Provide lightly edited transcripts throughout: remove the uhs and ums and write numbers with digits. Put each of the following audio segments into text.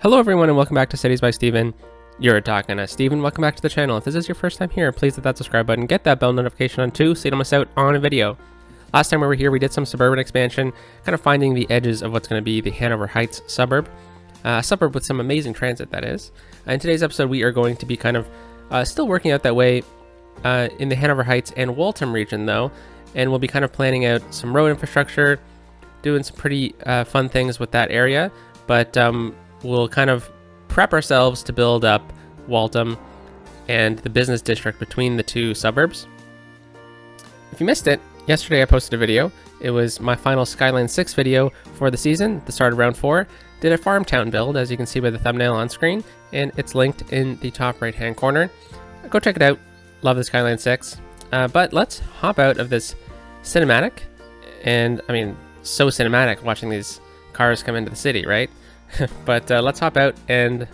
Hello everyone and welcome back to Cities by Steven. You're talking to Steven. Welcome back to the channel. If this is your first time here, please hit that subscribe button, get that bell notification on too so you don't miss out on a video. Last time we were here, we did some suburban expansion, kind of finding the edges of what's going to be the Hanover Heights suburb. A suburb with some amazing transit, that is. In today's episode, we are going to be kind of still working out that way in the Hanover Heights and Waltham region though, and we'll be kind of planning out some road infrastructure, doing some pretty fun things with that area, but we'll kind of prep ourselves to build up Waltham and the business district between the two suburbs. If you missed it, yesterday I posted a video. It was my final Skylines 6 video for the season, the start of round 4. Did a farm town build, as you can see by the thumbnail on screen, and it's linked in the top right hand corner. Go check it out. Love the Skylines 6. But let's hop out of this cinematic, and I mean, so cinematic watching these cars come into the city, right? But let's hop out and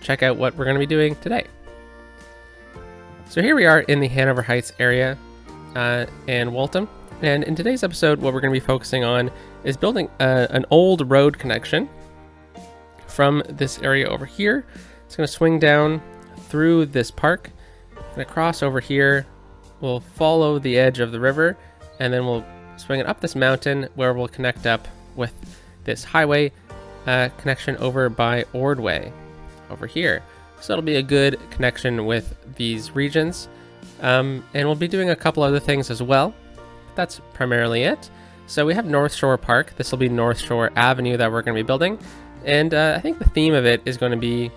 check out what we're going to be doing today. So here we are in the Hanover Heights area and Waltham, and in today's episode what we're going to be focusing on is building an old road connection from this area over here. It's going to swing down through this park and across over here. We'll follow the edge of the river and then we'll swing it up this mountain where we'll connect up with this highway connection over by Ordway over here. So it'll be a good connection with these regions, and we'll be doing a couple other things as well. That's primarily it. So we have North Shore Park. This will be North Shore Avenue that we're going to be building, and I think the theme of it is going to be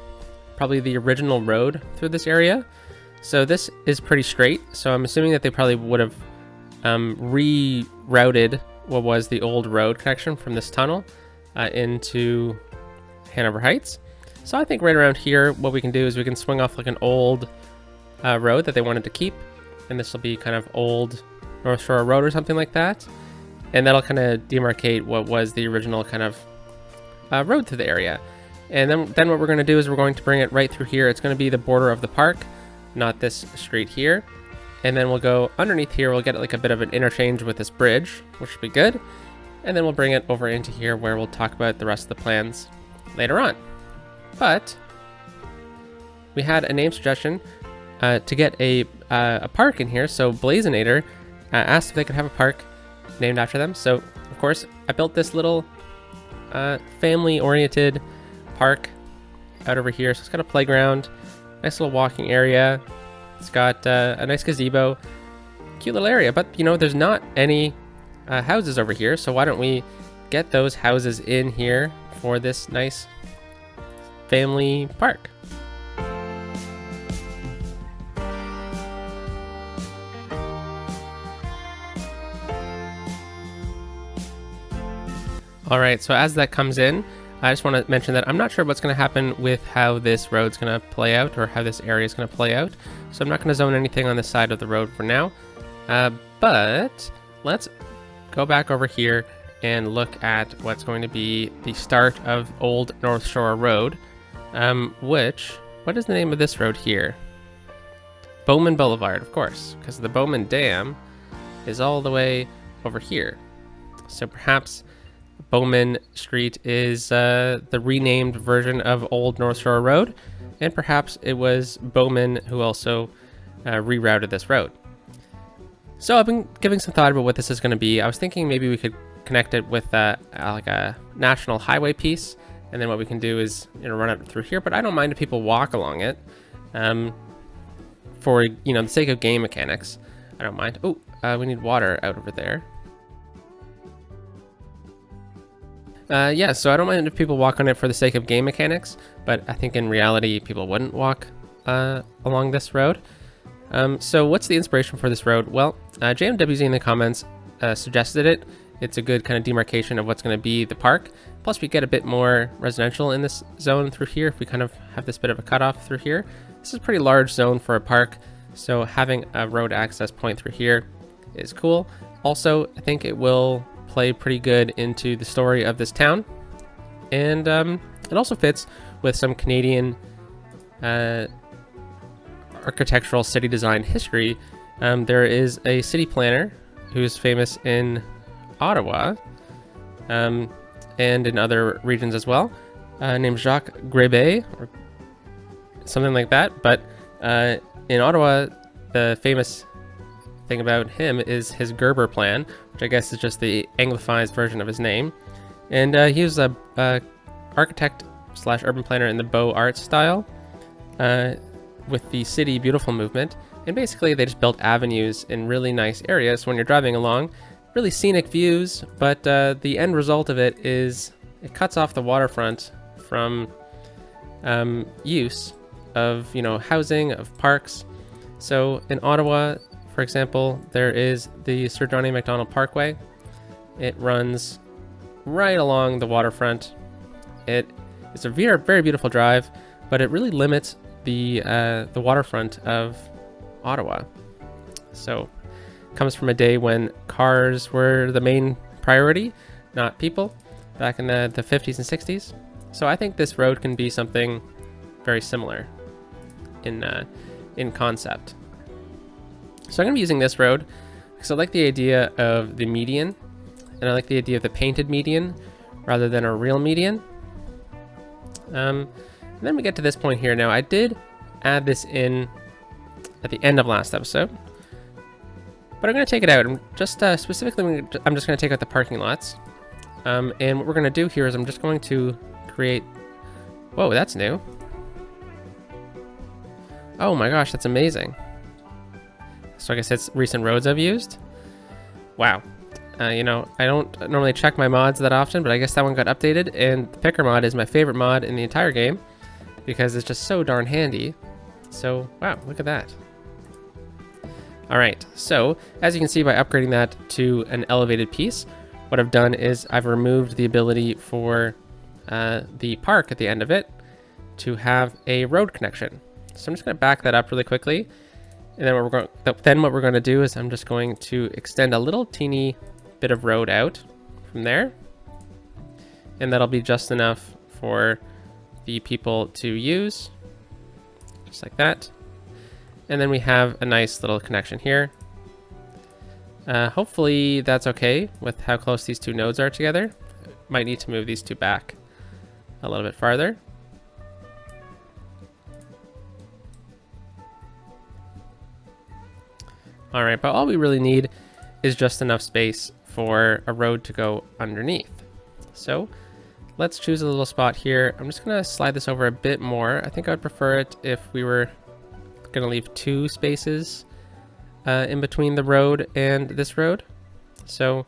probably the original road through this area. So this is pretty straight, so I'm assuming that they probably would have rerouted what was the old road connection from this tunnel into Hanover Heights. So I think right around here what we can do is we can swing off like an old road that they wanted to keep, and this will be kind of old North Shore Road or something like that, and that'll kind of demarcate what was the original kind of road to the area. And then what we're going to do is we're going to bring it right through here. It's going to be the border of the park, not this street here, and then we'll go underneath here. We'll get like a bit of an interchange with this bridge, which will be good. And then we'll bring it over into here where we'll talk about the rest of the plans later on. But we had a name suggestion to get a park in here. So Blazinator asked if they could have a park named after them. So of course I built this little family-oriented park out over here. So it's got a playground, nice little walking area. It's got a nice gazebo, cute little area. But you know, there's not any houses over here, so why don't we get those houses in here for this nice family park. Alright, so as that comes in, I just want to mention that I'm not sure what's going to happen with how this road's going to play out, or how this area is going to play out, so I'm not going to zone anything on this side of the road for now, but let's go back over here and look at what's going to be the start of Old North Shore Road, what is the name of this road here? Bowman Boulevard, of course, because the Bowman Dam is all the way over here. So perhaps Bowman Street is the renamed version of Old North Shore Road, and perhaps it was Bowman who also rerouted this road. So I've been giving some thought about what this is going to be. I was thinking maybe we could connect it with like a national highway piece, and then what we can do is, you know, run it through here. But I don't mind if people walk along it, for, you know, the sake of game mechanics. I don't mind. Oh, we need water out over there. Yeah, so I don't mind if people walk on it for the sake of game mechanics, but I think in reality people wouldn't walk along this road. So what's the inspiration for this road? Well, JMWZ in the comments suggested it. It's a good kind of demarcation of what's going to be the park. Plus we get a bit more residential in this zone through here if we kind of have this bit of a cutoff through here. This is a pretty large zone for a park, so having a road access point through here is cool. Also, I think it will play pretty good into the story of this town, and it also fits with some Canadian architectural city design history. There is a city planner who's famous in Ottawa and in other regions as well, named Jacques Grebe, or something like that. But in Ottawa, the famous thing about him is his Gerber plan, which I guess is just the anglicized version of his name. And he was a architect slash urban planner in the Beaux Arts style, with the City Beautiful movement. And basically they just built avenues in really nice areas when you're driving along, really scenic views, but the end result of it is it cuts off the waterfront from use of, you know, housing, of parks. So in Ottawa, for example, there is the Sir John A. Macdonald Parkway. It runs right along the waterfront. It is a very, very beautiful drive, but it really limits the waterfront of Ottawa. So it comes from a day when cars were the main priority, not people, back in the 50s and 60s. So I think this road can be something very similar in concept. So I'm going to be using this road because I like the idea of the median, and I like the idea of the painted median rather than a real median. And then we get to this point here. Now, I did add this in at the end of last episode, but I'm going to take it out. I'm just specifically, I'm just going to take out the parking lots. And what we're going to do here is I'm just going to create... Whoa, that's new. Oh my gosh, that's amazing. So I guess it's recent roads I've used. Wow. You know, I don't normally check my mods that often, but I guess that one got updated, and the picker mod is my favorite mod in the entire game because it's just so darn handy. So, wow, look at that. All right, so as you can see by upgrading that to an elevated piece, what I've done is I've removed the ability for the park at the end of it to have a road connection. So I'm just going to back that up really quickly. And then what we're going to do is I'm just going to extend a little teeny bit of road out from there. And that'll be just enough for the people to use. Just like that. And then we have a nice little connection here. Hopefully that's okay with how close these two nodes are together. Might need to move these two back a little bit farther. All right, but all we really need is just enough space for a road to go underneath. So let's choose a little spot here. I'm just gonna slide this over a bit more. I think I'd prefer it if we were gonna leave 2 spaces in between the road and this road. So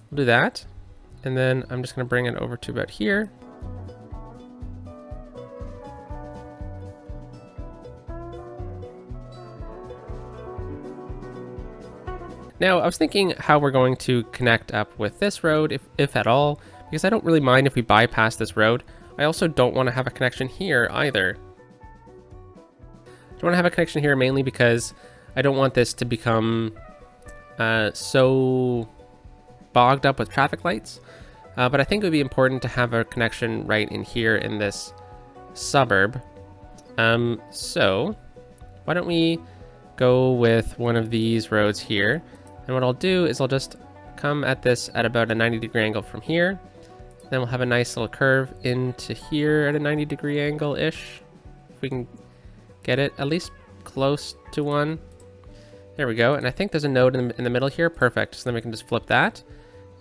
we'll do that. And then I'm just gonna bring it over to about here. Now, I was thinking how we're going to connect up with this road, if at all, because I don't really mind if we bypass this road. I also don't want to have a connection here either. I don't want to have a connection here mainly because I don't want this to become so bogged up with traffic lights. But I think it would be important to have a connection right in here in this suburb. So why don't we go with one of these roads here? And what I'll do is I'll just come at this at about a 90-degree angle from here. Then we'll have a nice little curve into here at a 90-degree angle-ish. If we can get it at least close to one. There we go. And I think there's a node in the middle here. Perfect. So then we can just flip that.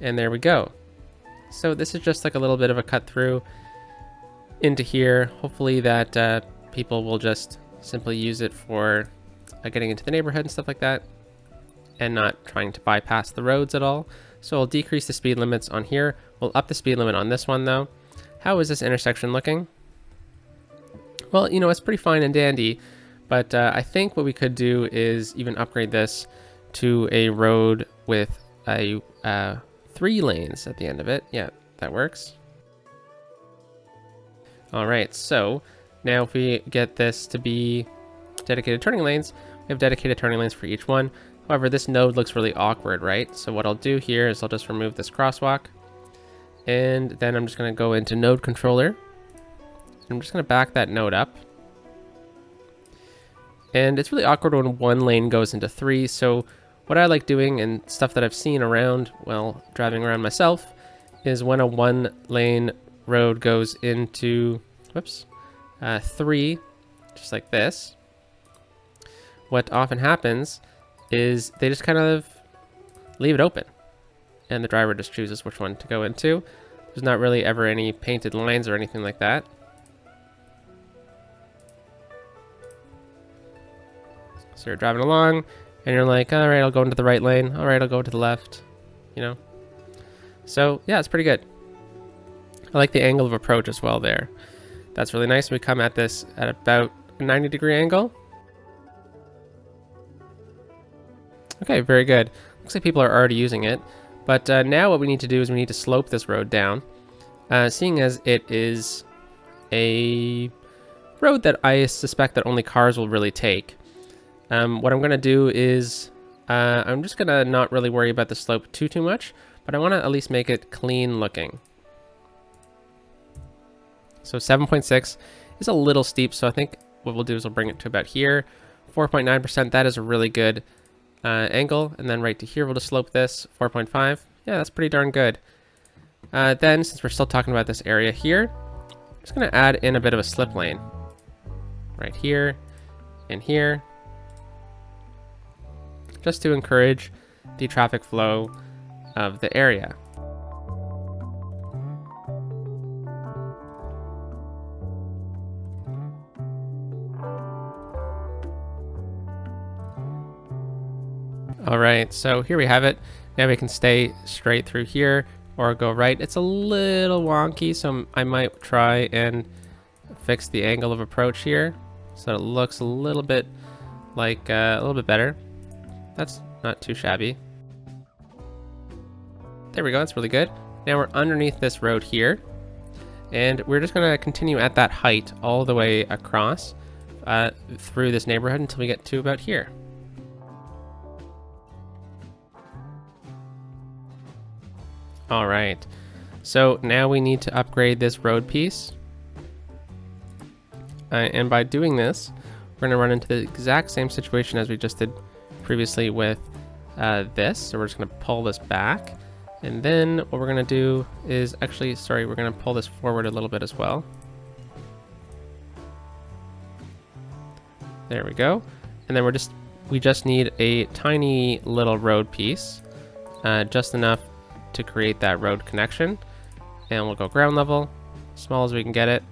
And there we go. So this is just like a little bit of a cut through into here. Hopefully that people will just simply use it for getting into the neighborhood and stuff like that, and not trying to bypass the roads at all. So we'll decrease the speed limits on here. We'll up the speed limit on this one though. How is this intersection looking? Well, you know, it's pretty fine and dandy, but I think what we could do is even upgrade this to a road with a 3 lanes at the end of it. Yeah, that works. All right, so now if we get this to be dedicated turning lanes, we have dedicated turning lanes for each one. However, this node looks really awkward, right? So what I'll do here is I'll just remove this crosswalk, and then I'm just going to go into node controller. I'm just going to back that node up. And it's really awkward when one lane goes into 3. So what I like doing, and stuff that I've seen around while driving around myself, is when a 1 lane road goes into, whoops, 3, just like this, what often happens is they just kind of leave it open, and the driver just chooses which one to go into. There's not really ever any painted lines or anything like that. So you're driving along, and you're like, all right, I'll go into the right lane. All right, I'll go to the left, you know? So yeah, it's pretty good. I like the angle of approach as well there. That's really nice. We come at this at about a 90-degree angle. Okay, very good. Looks like people are already using it. But now what we need to do is we need to slope this road down. Seeing as it is a road that I suspect that only cars will really take. What I'm going to do is I'm just going to not really worry about the slope too much, but I want to at least make it clean looking. So 7.6 is a little steep, so I think what we'll do is we'll bring it to about here. 4.9%, that is a really good angle. And then right to here, we'll just slope this, 4.5. Yeah, that's pretty darn good. Then, since we're still talking about this area here, I'm just going to add in a bit of a slip lane. Right here and here. Just to encourage the traffic flow of the area. All right, so here we have it. Now we can stay straight through here or go right. It's a little wonky, so I might try and fix the angle of approach here so it looks a little bit like a little bit better. That's not too shabby. There we go, that's really good. Now we're underneath this road here, and we're just gonna continue at that height all the way across through this neighborhood until we get to about here. All right, so now we need to upgrade this road piece. And by doing this, we're gonna run into the exact same situation as we just did previously with this. So we're just gonna pull this back. And then what we're gonna do is actually, sorry, we're gonna pull this forward a little bit as well. There we go. And then we just need a tiny little road piece, just enough to create that road connection. And we'll go ground level, small as we can get it.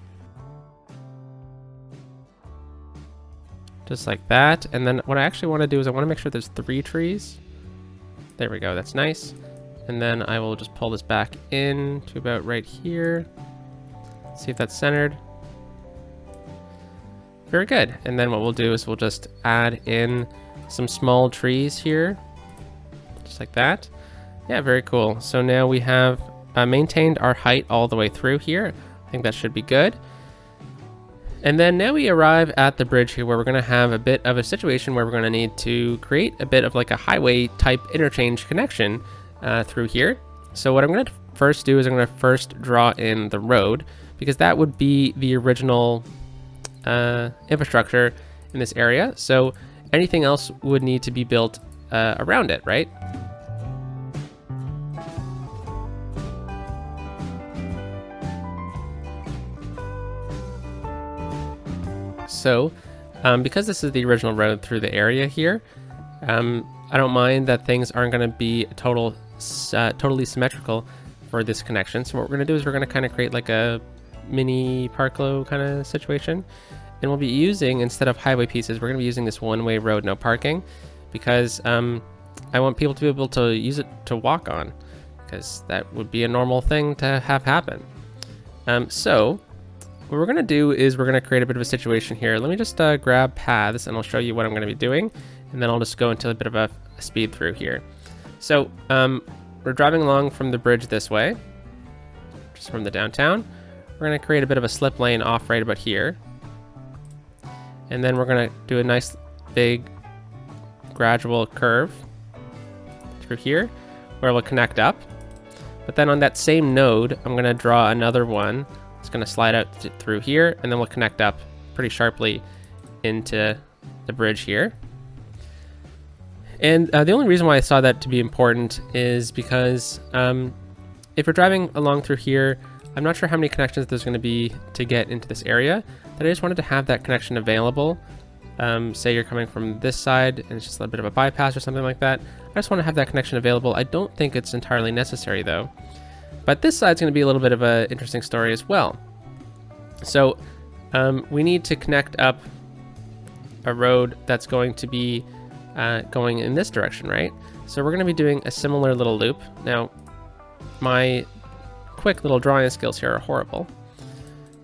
Just like that. And then what I actually want to do is I want to make sure there's 3 trees. There we go, that's nice. And then I will just pull this back in to about right here. See if that's centered. Very good. And then what we'll do is we'll just add in some small trees here. Just like that. Yeah, very cool. So now we have maintained our height all the way through here. I think that should be good. And then now we arrive at the bridge here where we're going to have a bit of a situation where we're going to need to create a bit of like a highway type interchange connection through here. So what I'm going to first do is I'm going to first draw in the road, because that would be the original infrastructure in this area. So anything else would need to be built around it, right? So because this is the original road through the area here, I don't mind that things aren't going to be totally symmetrical for this connection. So what we're going to do is we're going to kind of create like a mini parklo kind of situation. And we'll be using, instead of highway pieces, we're going to be using this one-way road, no parking, because I want people to be able to use it to walk on, because that would be a normal thing to have happen. So what we're going to do is we're going to create a bit of a situation here. Let me just grab paths and I'll show you what I'm going to be doing. And then I'll just go into a bit of a speed through here. So we're driving along from the bridge this way, just from the downtown. We're going to create a bit of a slip lane off right about here. And then we're going to do a nice big gradual curve through here where we'll connect up. But then on that same node, I'm going to draw another one. It's going to slide out through here, and then we'll connect up pretty sharply into the bridge here. And the only reason why I saw that to be important is because if we're driving along through here, I'm not sure how many connections there's going to be to get into this area, but I just wanted to have that connection available. Say you're coming from this side and it's just a bit of a bypass or something like that. I just want to have that connection available. I don't think it's entirely necessary though. But this side's going to be a little bit of an interesting story as well. So we need to connect up a road that's going to be going in this direction, right? So we're going to be doing a similar little loop. Now, my quick little drawing skills here are horrible.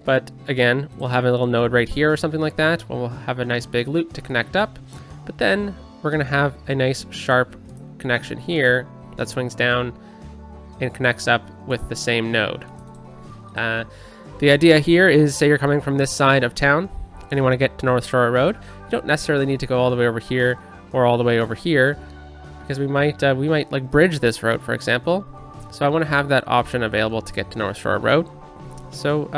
But again, we'll have a little node right here or something like that. We'll have a nice big loop to connect up. But then we're going to have a nice sharp connection here that swings down and connects up with the same node. The idea here is, say you're coming from this side of town and you want to get to North Shore Road. You don't necessarily need to go all the way over here or all the way over here, because we might like bridge this road, for example. So I want to have that option available to get to North Shore Road. So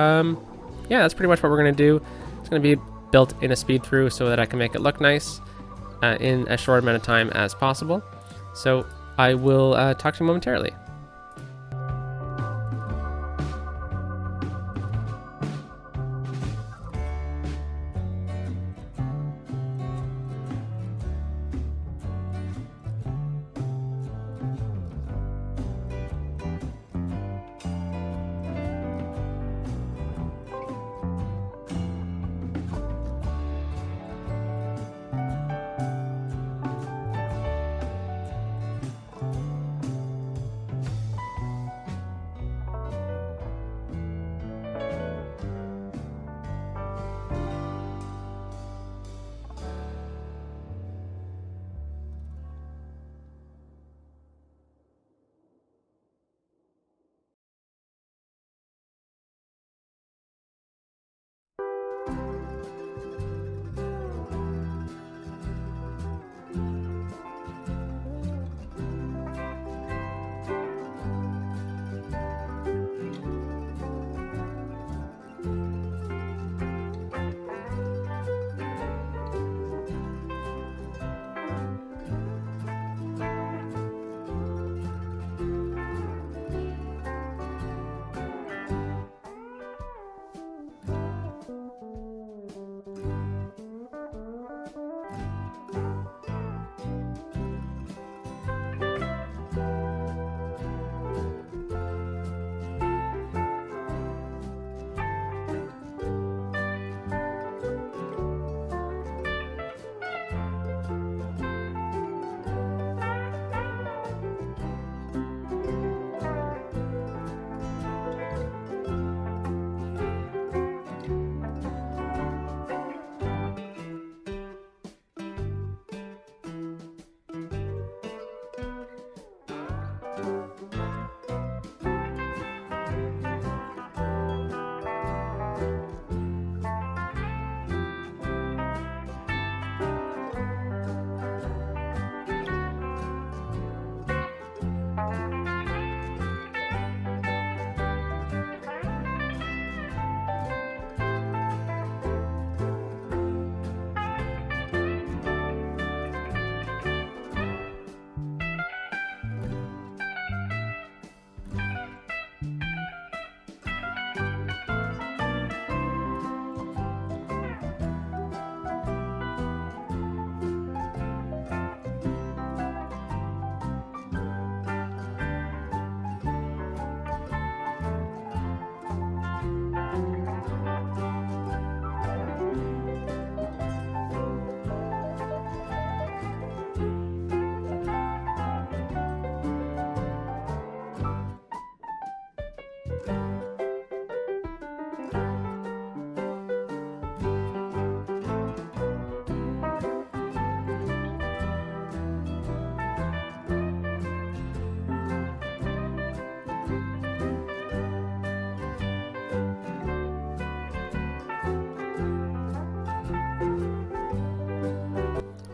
yeah, that's pretty much what we're going to do. It's going to be built in a speed through so that I can make it look nice in as short amount of time as possible. So I will talk to you momentarily.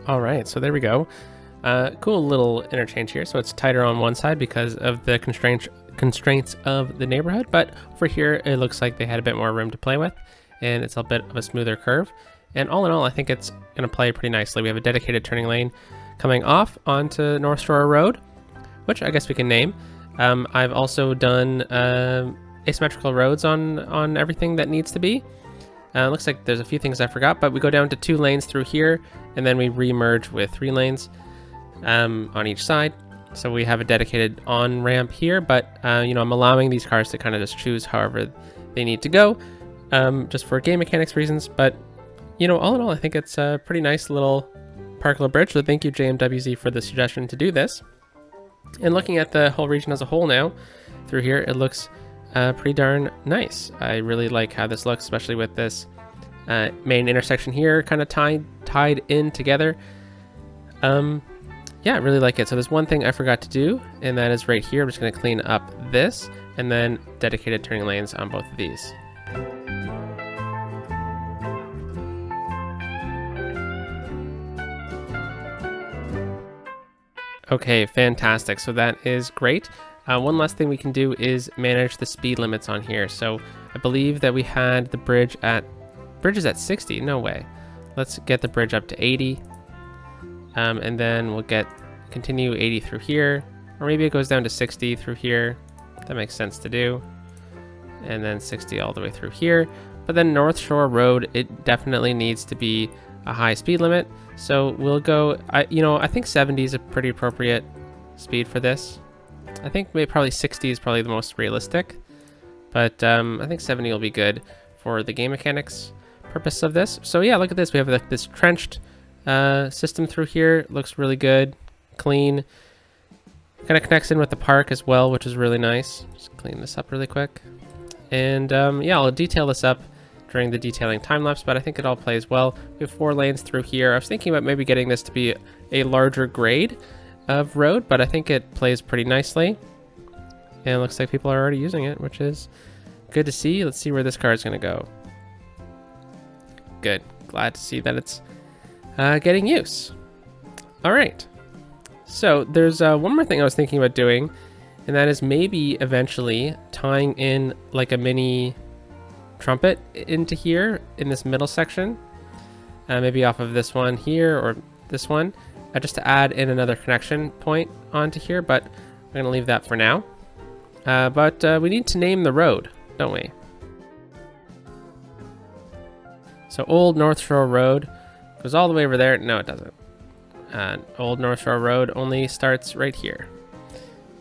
All right, so there we go. Cool little interchange here. So it's tighter on one side because of the constraints of the neighborhood, but for here it looks like they had a bit more room to play with, and it's a bit of a smoother curve. And all in all, I think it's going to play pretty nicely. We have a dedicated turning lane coming off onto North Shore Road, which I guess we can name. I've also done asymmetrical roads on everything that needs to be. Looks like there's a few things I forgot, but we go down to 2 lanes through here, and then we re-merge with 3 lanes on each side. So we have a dedicated on-ramp here, but you know, I'm allowing these cars to kind of just choose however they need to go, just for game mechanics reasons. But you know, all in all, I think it's a pretty nice little parklet bridge. So thank you, JMWZ, for the suggestion to do this. And looking at the whole region as a whole now, through here, it looks pretty darn nice. I really like how this looks, especially with this main intersection here kind of tied in together. Yeah, I really like it. So there's one thing I forgot to do, and that is right here. I'm just going to clean up this, and then dedicated turning lanes on both of these. Okay, fantastic. So that is great. One last thing we can do is manage the speed limits on here. So I believe that we had the bridge at 60. No way. Let's get the bridge up to 80. And then we'll continue 80 through here, or maybe it goes down to 60 through here. That makes sense to do. And then 60 all the way through here. But then North Shore Road, it definitely needs to be a high speed limit. So we'll go, I think 70 is a pretty appropriate speed for this. I think maybe probably 60 is probably the most realistic, but I think 70 will be good for the game mechanics purpose of this. So yeah, look at this. We have this trenched system through here. It looks really good, clean. Kind of connects in with the park as well, which is really nice. Just clean this up really quick. And yeah, I'll detail this up during the detailing time lapse, but I think it all plays well. We have 4 lanes through here. I was thinking about maybe getting this to be a larger grade of road, but I think it plays pretty nicely. And it looks like people are already using it, which is good to see. Let's see where this car is going to go. Good. Glad to see that it's getting use. All right. So there's one more thing I was thinking about doing, and that is maybe eventually tying in like a mini trumpet into here in this middle section, maybe off of this one here or this one, just to add in another connection point onto here, but I'm going to leave that for now. But we need to name the road, don't we? So Old North Shore Road goes all the way over there. No, it doesn't. Old North Shore Road only starts right here.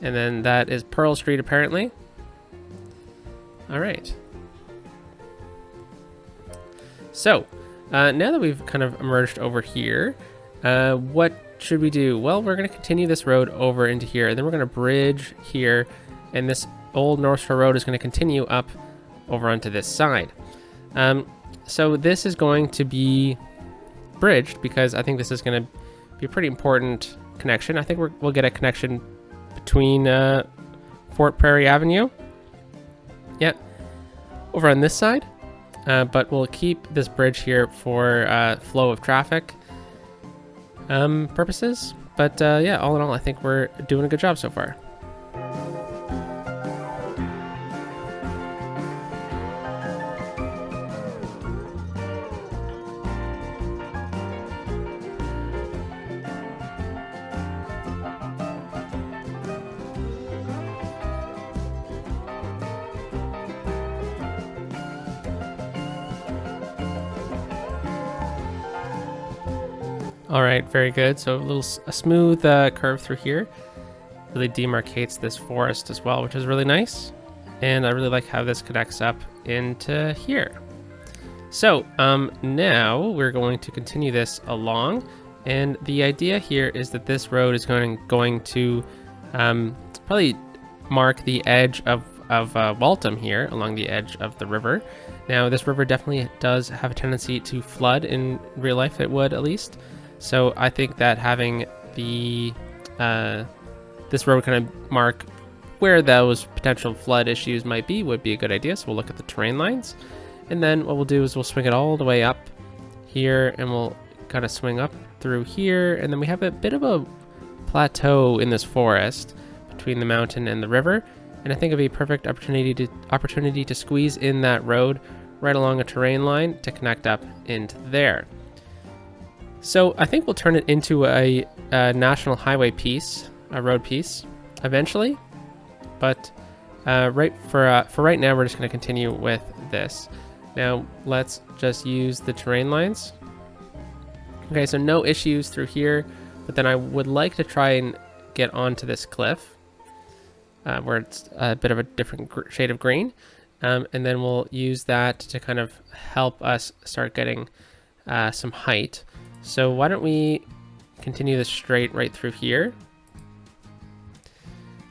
And then that is Pearl Street, apparently. All right. So now that we've kind of emerged over here, what should we do? Well, we're going to continue this road over into here, and then we're going to bridge here, and this Old North Shore Road is going to continue up over onto this side. So this is going to be bridged because I think this is going to be a pretty important connection. I think we'll get a connection between Fort Prairie Avenue, yeah, over on this side, but we'll keep this bridge here for flow of traffic purposes. But yeah, all in all, I think we're doing a good job so far. All right, very good. So a smooth curve through here really demarcates this forest as well, which is really nice. And I really like how this connects up into here. So now we're going to continue this along. And the idea here is that this road is going to probably mark the edge of Waltham here along the edge of the river. Now, this river definitely does have a tendency to flood in real life, it would at least. So I think that having the this road kind of mark where those potential flood issues might be would be a good idea. So we'll look at the terrain lines, and then what we'll do is we'll swing it all the way up here, and we'll kind of swing up through here, and then we have a bit of a plateau in this forest between the mountain and the river, and I think it'd be a perfect opportunity to squeeze in that road right along a terrain line to connect up into there. So I think we'll turn it into a national highway piece, a road piece, eventually. But For right now, we're just going to continue with this. Now let's just use the terrain lines. Okay, so no issues through here, but then I would like to try and get onto this cliff where it's a bit of a different shade of green. And then we'll use that to kind of help us start getting some height. So why don't we continue this straight right through here.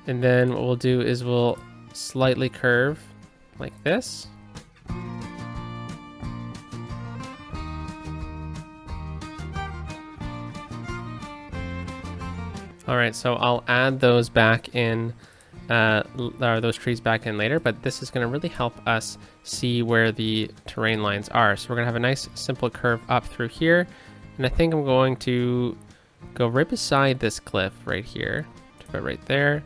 And then what we'll do is we'll slightly curve like this. All right, so I'll add those back in, or those trees back in later, but this is gonna really help us see where the terrain lines are. So we're gonna have a nice simple curve up through here. And I think I'm going to go right beside this cliff right here, to about right there.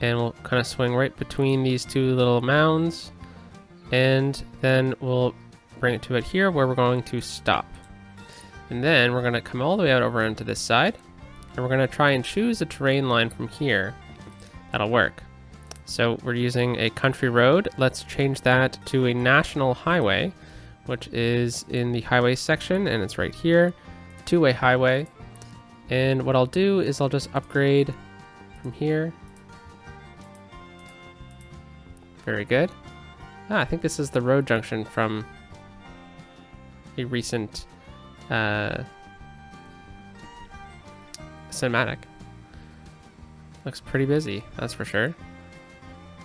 And we'll kind of swing right between these two little mounds. And then we'll bring it to it here where we're going to stop. And then we're gonna come all the way out over onto this side. And we're going to try and choose a terrain line from here that'll work. So we're using a country road. Let's change that to a national highway, which is in the highway section, and it's right here, two-way highway. And what I'll do is I'll just upgrade from here. Very good. I think this is the road junction from a recent cinematic. Looks pretty busy, that's for sure.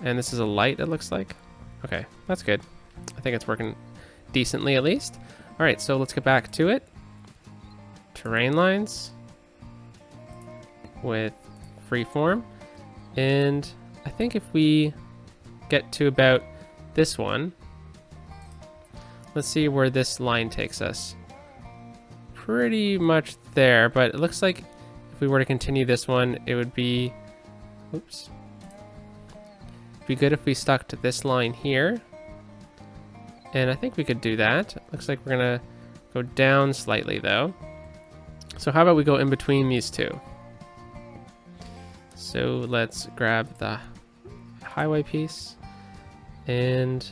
And this is a light, it looks like. Okay, that's good. I think it's working decently at least. All right, so let's get back to it. Terrain lines with freeform. And I think if we get to about this one, let's see where this line takes us. Pretty much there, but it looks like if we were to continue this one, it would be, oops. It'd be good if we stuck to this line here. And I think we could do that. Looks like we're gonna go down slightly though. So how about we go in between these two? So let's grab the highway piece and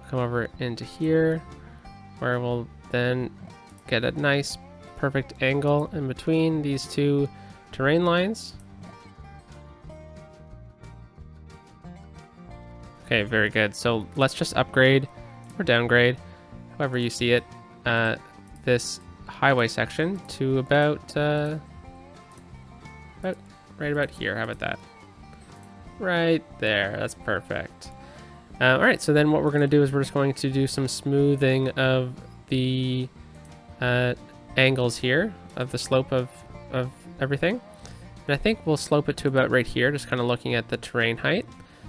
come over into here where we'll then get a nice perfect angle in between these two terrain lines. Okay, very good. So let's just upgrade or downgrade, however you see it, this highway section to about right about here. How about that? Right there. That's perfect. All right. So then what we're going to do is we're just going to do some smoothing of the angles here of the slope of everything. And I think we'll slope it to about right here, just kind of looking at the terrain height.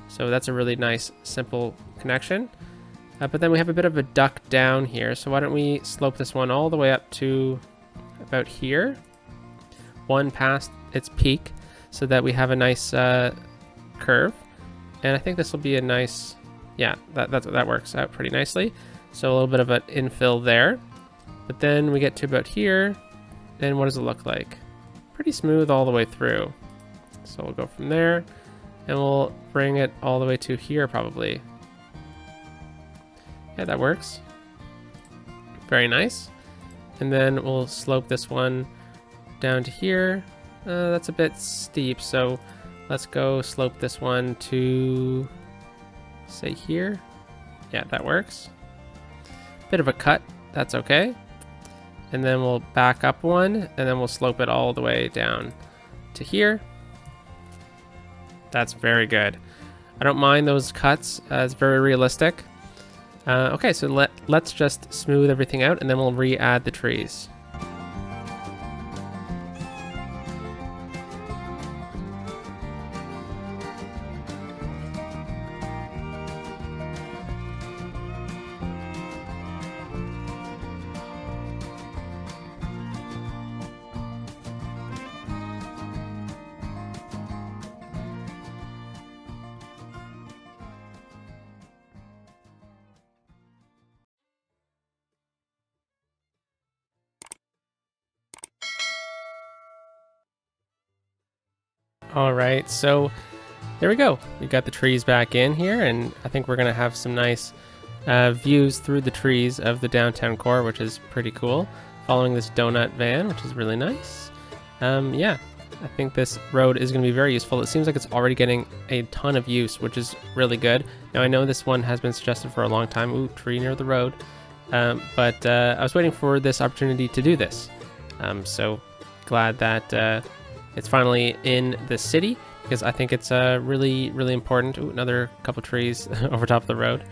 So that's a really nice, simple connection. But then we have a bit of a duck down here. So why don't we slope this one all the way up to about here, one past its peak, so that we have a nice curve. And I think this will be a nice, yeah, that works out pretty nicely. So a little bit of an infill there. But then we get to about here, and what does it look like? Pretty smooth all the way through. So we'll go from there, and we'll bring it all the way to here probably. Yeah, that works. Very nice. And then we'll slope this one down to here. That's a bit steep, so let's go slope this one to, say, here. Yeah, that works. Bit of a cut, that's okay. And then we'll back up one, and then we'll slope it all the way down to here. That's very good. I don't mind those cuts, it's very realistic. Okay, so let's just smooth everything out, and then we'll re-add the trees. All right, so There we go. We got the trees back in here, and I think we're going to have some nice views through the trees of the downtown core, which is pretty cool. Following this donut van, which is really nice. Yeah, I think this road is going to be very useful. It seems like it's already getting a ton of use, which is really good. Now, I know this one has been suggested for a long time. Ooh, tree near the road. But I was waiting for this opportunity to do this. So glad that it's finally in the city, because I think it's really, really important. Ooh, another couple trees over top of the road.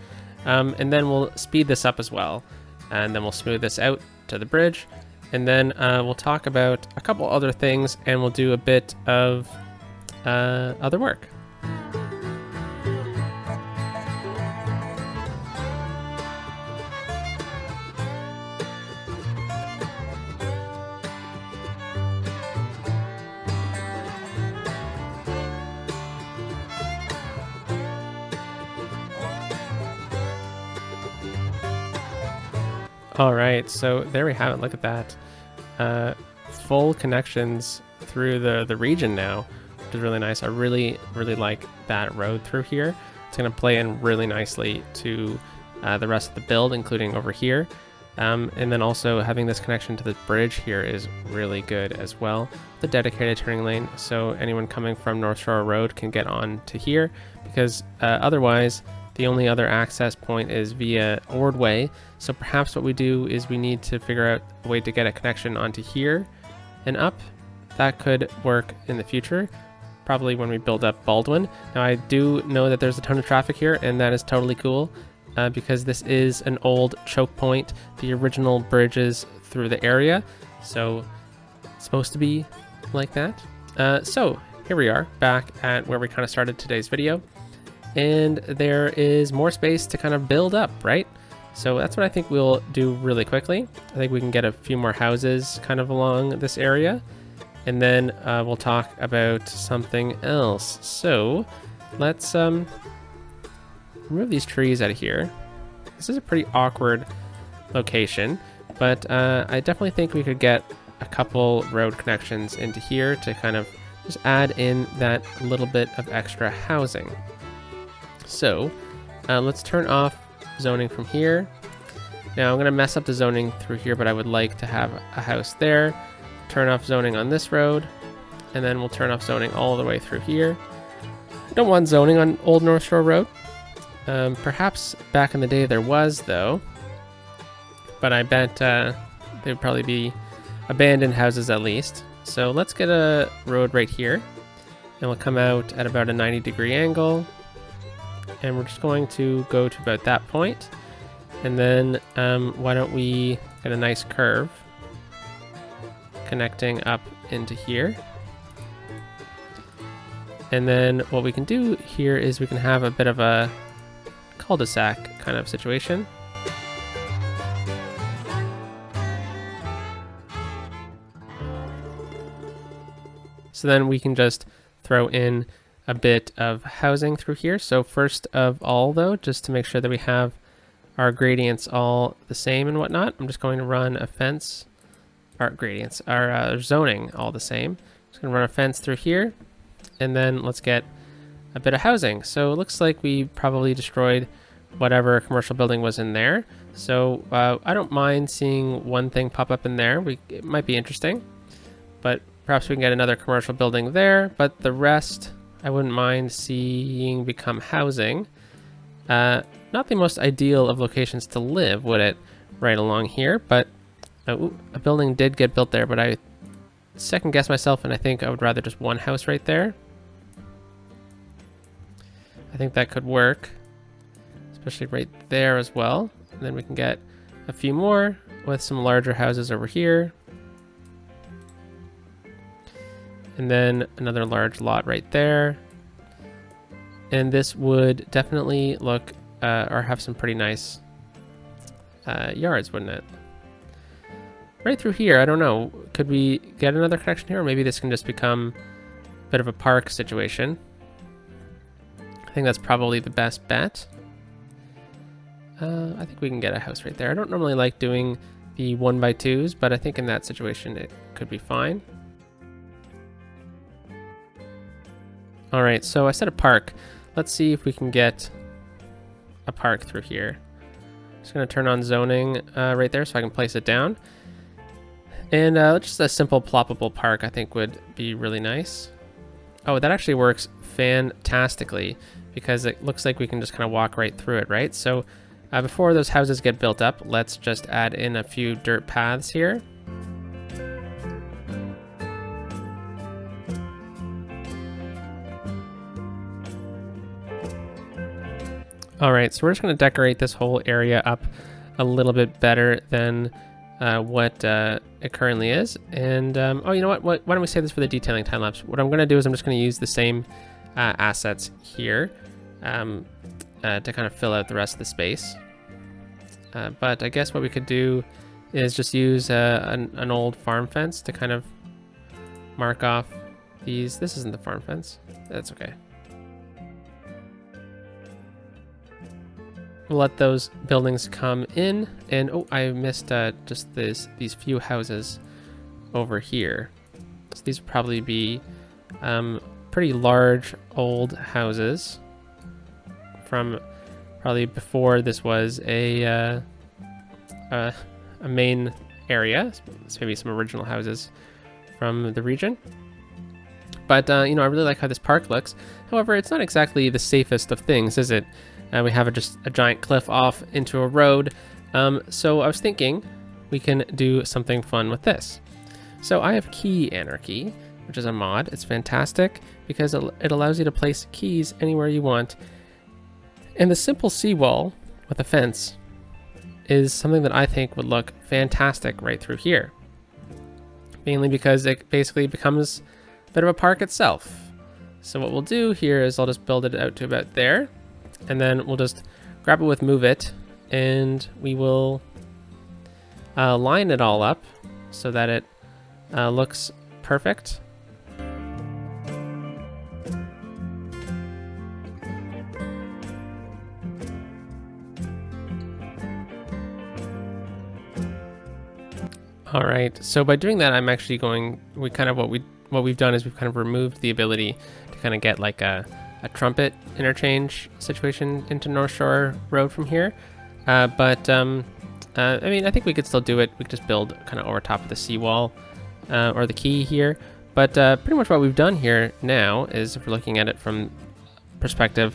And then we'll speed this up as well. And then we'll smooth this out to the bridge. And then we'll talk about a couple other things, and we'll do a bit of other work. All right, so there we have it. Look at that. Full connections through the region now, which is really nice. I really, really like that road through here. It's going to play in really nicely to the rest of the build, including over here. And then also having this connection to the bridge here is really good as well. The dedicated turning lane, so anyone coming from North Shore Road can get on to here, because otherwise the only other access point is via Ordway. So perhaps what we do is we need to figure out a way to get a connection onto here and up. That could work in the future, probably when we build up Baldwin. Now, I do know that there's a ton of traffic here, and that is totally cool because this is an old choke point, the original bridges through the area. So it's supposed to be like that. So here we are back at where we kind of started today's video. And there is more space to kind of build up, right? So that's what I think we'll do really quickly. I think we can get a few more houses kind of along this area. And then we'll talk about something else. So let's remove these trees out of here. This is a pretty awkward location, but I definitely think we could get a couple road connections into here to kind of just add in that little bit of extra housing. So let's turn off zoning from here. Now I'm going to mess up the zoning through here, but I would like to have a house there. Turn off zoning on this road, and then we'll turn off zoning all the way through here. I don't want zoning on Old North Shore Road. Perhaps back in the day there was, though, but I bet they would probably be abandoned houses at least. So let's get a road right here, and we'll come out at about a 90-degree angle. And we're just going to go to about that point. And then why don't we get a nice curve connecting up into here. And then what we can do here is we can have a bit of a cul-de-sac kind of situation. So then we can just throw in a bit of housing through here. So first of all, though, just to make sure that we have our gradients all the same and whatnot, I'm just going to run a fence, our gradients, our zoning all the same. Just gonna run a fence through here, and then let's get a bit of housing. So it looks like we probably destroyed whatever commercial building was in there. So I don't mind seeing one thing pop up in there. It might be interesting, but perhaps we can get another commercial building there, but the rest I wouldn't mind seeing become housing. Not the most ideal of locations to live, would it? Right along here, but a building did get built there, but I second guessed myself, and I think I would rather just one house right there. I think that could work, especially right there as well. And then we can get a few more with some larger houses over here. And then another large lot right there. And this would definitely look or have some pretty nice yards, wouldn't it? Right through here, I don't know. Could we get another connection here? Or maybe this can just become a bit of a park situation. I think that's probably the best bet. I think we can get a house right there. I don't normally like doing the 1x2s, but I think in that situation it could be fine. All right, so I said a park. Let's see if we can get a park through here. Just gonna turn on zoning right there so I can place it down. And just a simple ploppable park I think would be really nice. Oh, that actually works fantastically because it looks like we can just kind of walk right through it, right? So before those houses get built up, let's just add in a few dirt paths here. All right, so we're just going to decorate this whole area up a little bit better than what it currently is. And oh, you know what? Why don't we save this for the detailing time lapse? What I'm going to do is I'm just going to use the same assets here to kind of fill out the rest of the space. But I guess what we could do is just use an old farm fence to kind of mark off these. This isn't the farm fence. That's okay. We'll let those buildings come in, and oh, I missed just these few houses over here. So these would probably be pretty large old houses from probably before this was a main area. So maybe some original houses from the region. But you know, I really like how this park looks. However, it's not exactly the safest of things, is it? We have just a giant cliff off into a road. So I was thinking we can do something fun with this. So I have Key Anarchy, which is a mod. It's fantastic because it allows you to place keys anywhere you want. And the simple seawall with a fence is something that I think would look fantastic right through here. Mainly because it basically becomes a bit of a park itself. So what we'll do here is I'll just build it out to about there. And then we'll just grab it with move it, and we will line it all up so that it looks perfect. All right, so by doing that, I'm actually what we've done is we've kind of removed the ability to kind of get like a trumpet interchange situation into North Shore Road from here. I mean, I think we could still do it. We could just build kind of over top of the seawall or the quay here. But pretty much what we've done here now is, if we're looking at it from perspective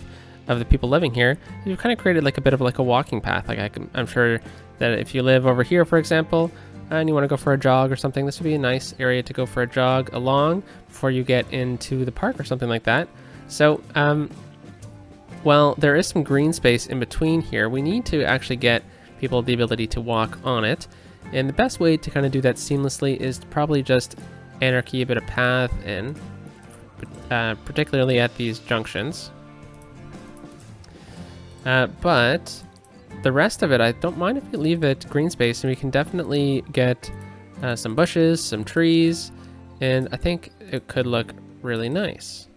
of the people living here, we've kind of created like a bit of like a walking path. Like I'm sure that if you live over here, for example, and you want to go for a jog or something, this would be a nice area to go for a jog along before you get into the park or something like that. So, well, there is some green space in between here. We need to actually get people the ability to walk on it. And the best way to kind of do that seamlessly is to probably just anarchy a bit of path in, particularly at these junctions. But the rest of it, I don't mind if we leave it green space, and we can definitely get some bushes, some trees, and I think it could look really nice.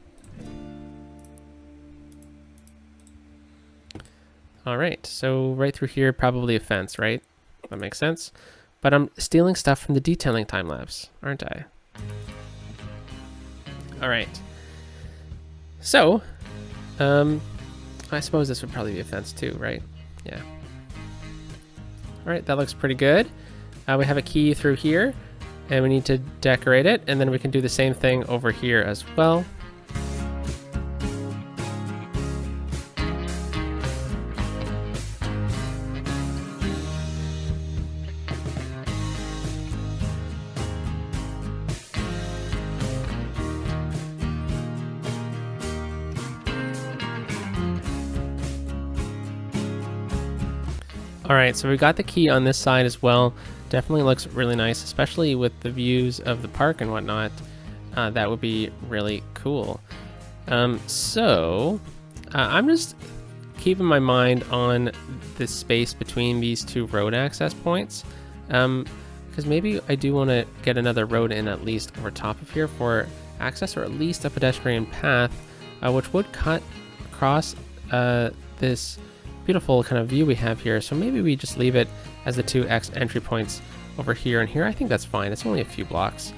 All right, so right through here, probably a fence, right? That makes sense. But I'm stealing stuff from the detailing time lapse, aren't I? All right. So, I suppose this would probably be a fence too, right? Yeah. All right, that looks pretty good. We have a key through here, and we need to decorate it, and then we can do the same thing over here as well. All right, so we got the key on this side as well. Definitely looks really nice, especially with the views of the park and whatnot. That would be really cool. I'm just keeping my mind on the space between these two road access points, because maybe I do want to get another road in at least over top of here for access, or at least a pedestrian path, which would cut across this beautiful kind of view we have here. So maybe we just leave it as the two entry points over here and here. I think that's fine. It's only a few blocks.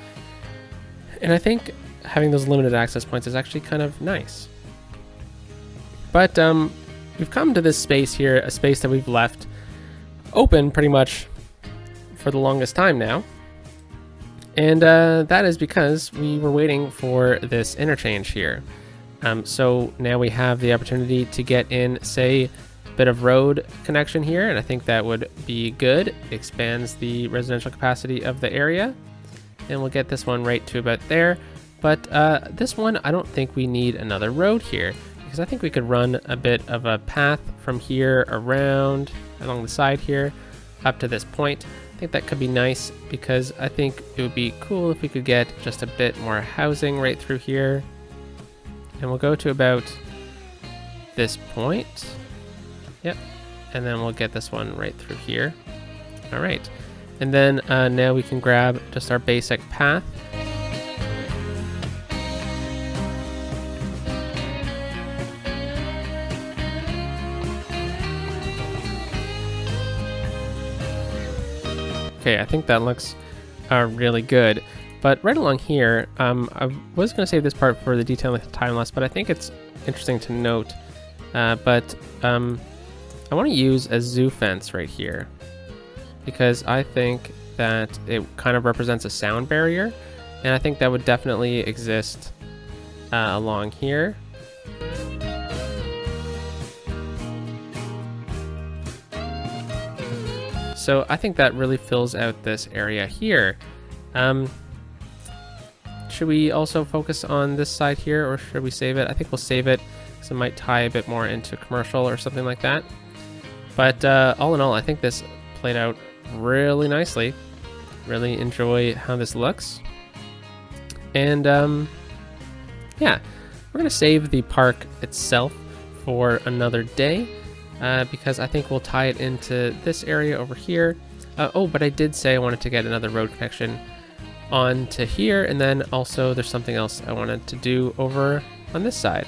And I think having those limited access points is actually kind of nice. But we've come to this space here, a space that we've left open pretty much for the longest time now. And that is because we were waiting for this interchange here. So now we have the opportunity to get in, say, a bit of road connection here, and I think that would be good. It expands the residential capacity of the area, and we'll get this one right to about there. But this one, I don't think we need another road here, because I think we could run a bit of a path from here around along the side here up to this point. I think that could be nice, because I think it would be cool if we could get just a bit more housing right through here. And we'll go to about this point. Yep. And then we'll get this one right through here. All right. And then now we can grab just our basic path. Okay, I think that looks really good. But right along here, I was going to save this part for the detail and the time lapse, but I think it's interesting to note. I want to use a zoo fence right here, because I think that it kind of represents a sound barrier, and I think that would definitely exist along here. So I think that really fills out this area here. Should we also focus on this side here, or should we save it? I think we'll save it, because it might tie a bit more into commercial or something like that. But all in all, I think this played out really nicely. Really enjoy how this looks. And yeah, we're gonna save the park itself for another day, because I think we'll tie it into this area over here. Oh, but I did say I wanted to get another road connection on to here, and then also there's something else I wanted to do over on this side.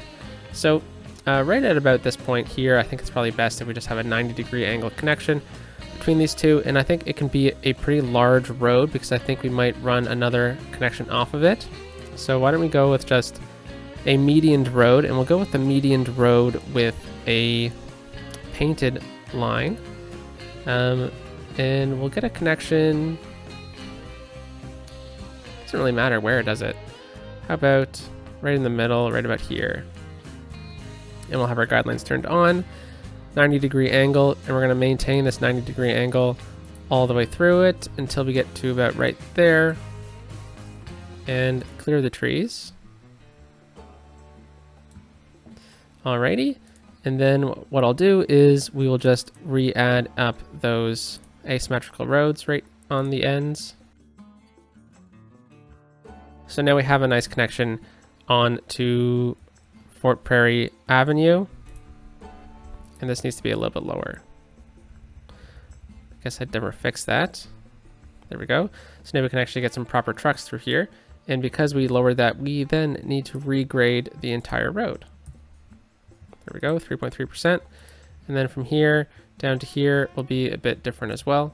So right at about this point here, I think it's probably best if we just have a 90-degree angle connection between these two, and I think it can be a pretty large road, because I think we might run another connection off of it. So why don't we go with just a medianed road, and we'll go with the medianed road with a painted line, and we'll get a connection. Doesn't really matter where it does it. How about right in the middle, right about here? And we'll have our guidelines turned on, 90-degree angle, and we're going to maintain this 90-degree angle all the way through it until we get to about right there, and clear the trees. Alrighty, and then what I'll do is we will just re-add up those asymmetrical roads right on the ends. So now we have a nice connection on to Fort Prairie Avenue, and this needs to be a little bit lower. I guess I'd never fix that. There we go. So now we can actually get some proper trucks through here, and because we lowered that, we then need to regrade the entire road. There we go, 3.3%, and then from here down to here will be a bit different as well.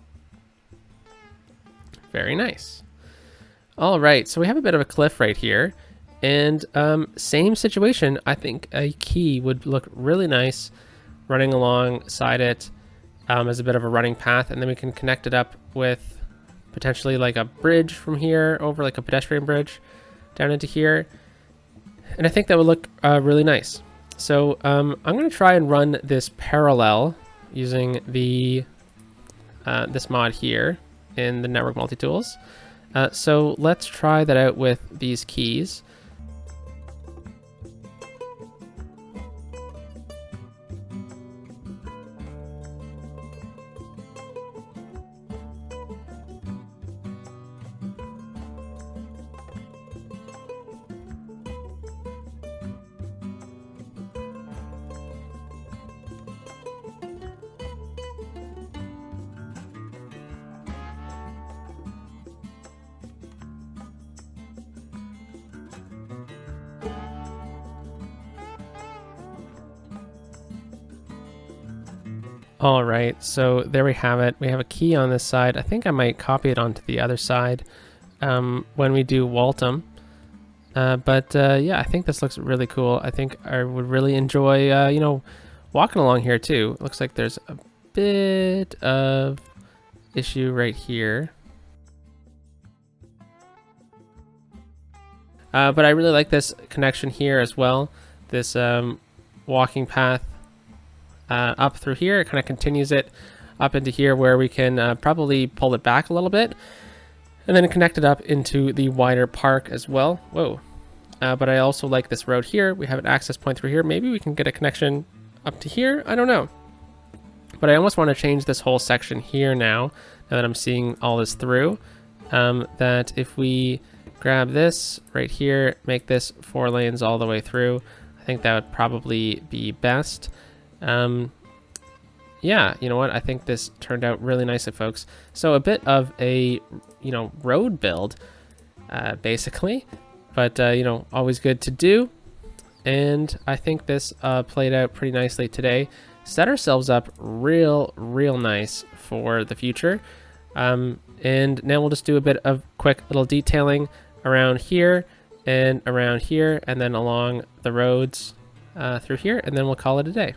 Very nice. All right, so we have a bit of a cliff right here, and same situation. I think a key would look really nice running alongside it as a bit of a running path, and then we can connect it up with potentially like a bridge from here over, like a pedestrian bridge down into here, and I think that would look really nice. So I'm going to try and run this parallel using the this mod here in the network multi-tools. So let's try that out with these keys. All right, so there we have it. We have a key on this side. I think I might copy it onto the other side when we do Waltham, Yeah, I think this looks really cool. I think I would really enjoy, walking along here too. It looks like there's a bit of issue right here. But I really like this connection here as well. This walking path up through here. It kind of continues it up into here where we can probably pull it back a little bit. And then connect it up into the wider park as well. Whoa. But I also like this road here. We have an access point through here. Maybe we can get a connection up to here. I don't know. But I almost want to change this whole section here now that I'm seeing all this through. That if we grab this right here, make this 4 lanes all the way through, I think that would probably be best. Yeah, you know what? I think this turned out really nicely, folks. So a bit of a, road build, basically. But, always good to do. And I think this played out pretty nicely today. Set ourselves up real nice for the future. And now we'll just do a bit of quick little detailing around here, and then along the roads through here, and then we'll call it a day.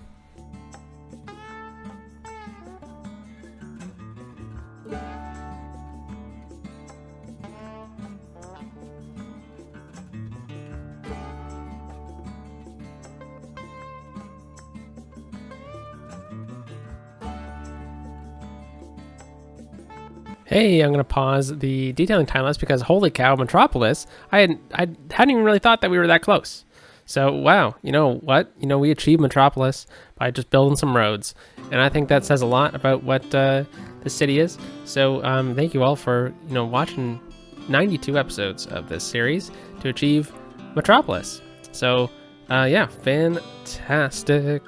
Hey, I'm going to pause the detailing time lapse because holy cow, Metropolis, I hadn't even really thought that we were that close. So, wow, you know what? We achieved Metropolis by just building some roads. And I think that says a lot about what the city is. So, thank you all for, watching 92 episodes of this series to achieve Metropolis. So, yeah, fantastic.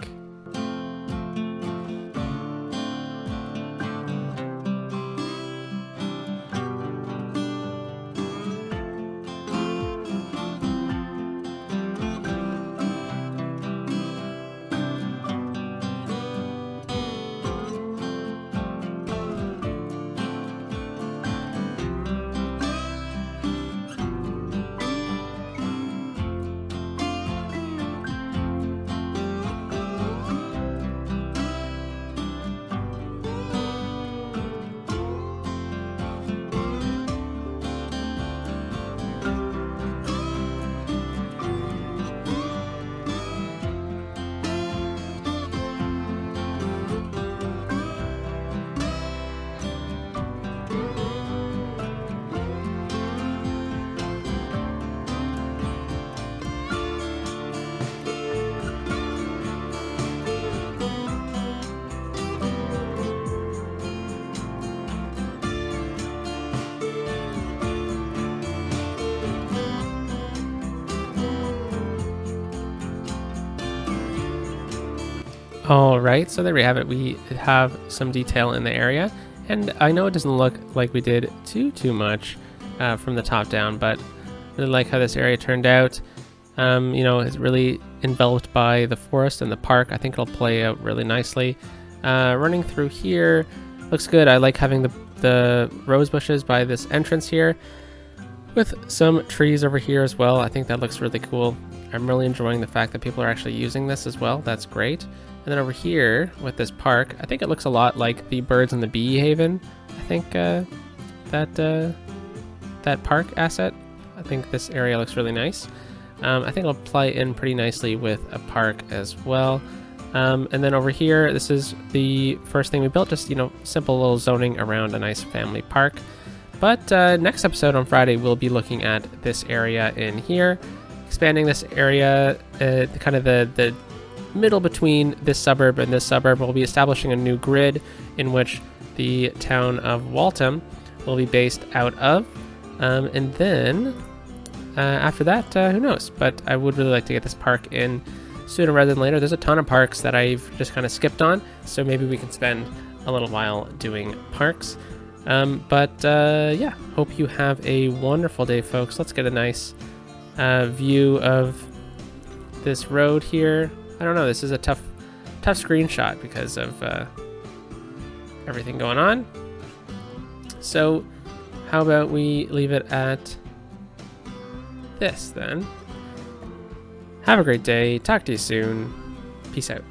All right, so there we have it. We have some detail in the area, and I know it doesn't look like we did too much from the top down, but I really like how this area turned out. It's really enveloped by the forest and the park. I think it'll play out really nicely. Running through here looks good. I like having the rose bushes by this entrance here with some trees over here as well. I think that looks really cool. I'm really enjoying the fact that people are actually using this as well. That's great. And then over here with this park, I think it looks a lot like the Birds and the Bee Haven. I think that park asset. I think this area looks really nice. I think it'll play in pretty nicely with a park as well. And then over here, this is the first thing we built, just, simple little zoning around a nice family park. But next episode on Friday, we'll be looking at this area in here, expanding this area, kind of the middle between this suburb and this suburb. We'll be establishing a new grid in which the town of Waltham will be based out of. And then after that, who knows? But I would really like to get this park in sooner rather than later. There's a ton of parks that I've just kind of skipped on, so maybe we can spend a little while doing parks. Yeah, hope you have a wonderful day, folks. Let's get a nice view of this road here. I don't know, this is a tough screenshot because of everything going on. So how about we leave it at this then. Have a great day. Talk to you soon. Peace out.